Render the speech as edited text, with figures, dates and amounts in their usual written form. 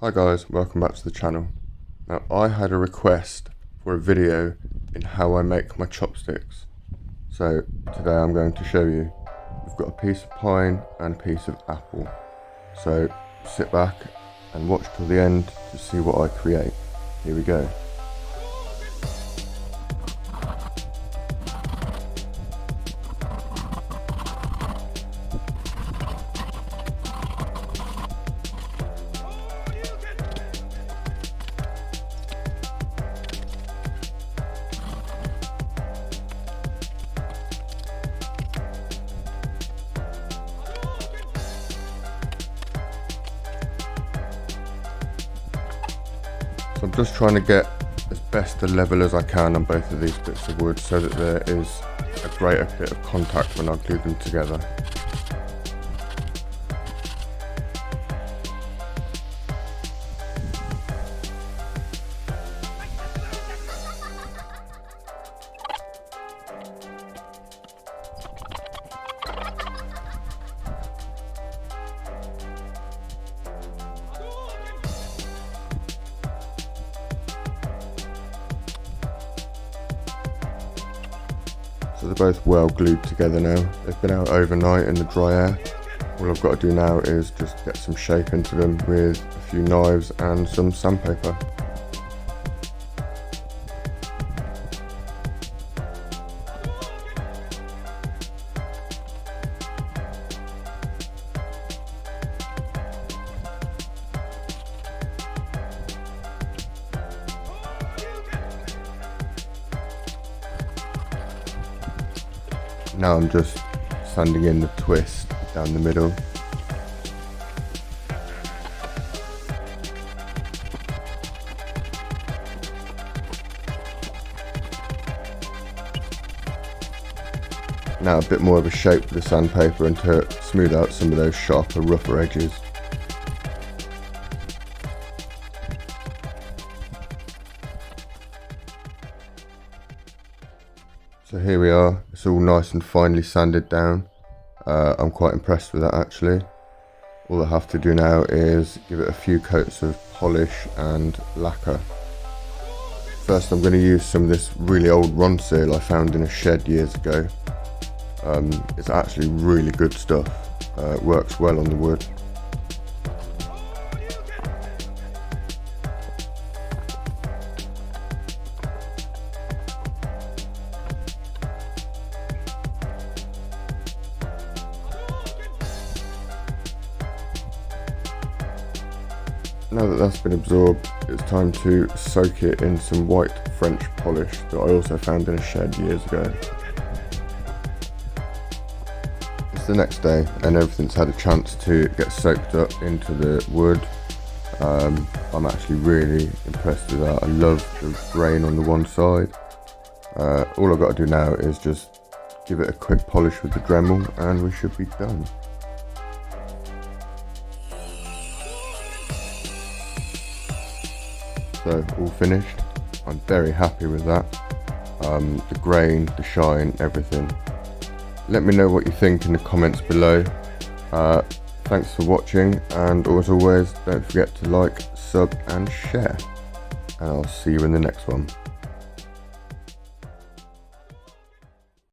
Hi guys, welcome back to the channel. Now I had a request for a video in how I make my chopsticks. So today I'm going to show you. We've got a piece of pine and a piece of apple. So sit back and watch till the end to see what I create. Here we go. So I'm just trying to get as best a level as I can on both of these bits of wood so that there is a greater bit of contact when I glue them together. So they're both well glued together now. They've been out overnight in the dry air. All I've got to do now is just get some shape into them with a few knives and some sandpaper. Now I'm just sanding in the twist down the middle. Now a bit more of a shape with the sandpaper and to smooth out some of those sharper, rougher edges. So here we are, it's all nice and finely sanded down. I'm quite impressed with that actually. All I have to do now is give it a few coats of polish and lacquer. First I'm going to use some of this really old Bonsai I found in a shed years ago. It's actually really good stuff, it works well on the wood. Now that that's been absorbed, it's time to soak it in some white French polish that I also found in a shed years ago. It's the next day and everything's had a chance to get soaked up into the wood. I'm actually really impressed with that. I love the grain on the one side. All I've got to do now is just give it a quick polish with the Dremel and we should be done. So all finished. I'm very happy with that. The grain, the shine, everything. Let me know what you think in the comments below. Thanks for watching, and as always, don't forget to like, sub and share. And I'll see you in the next one.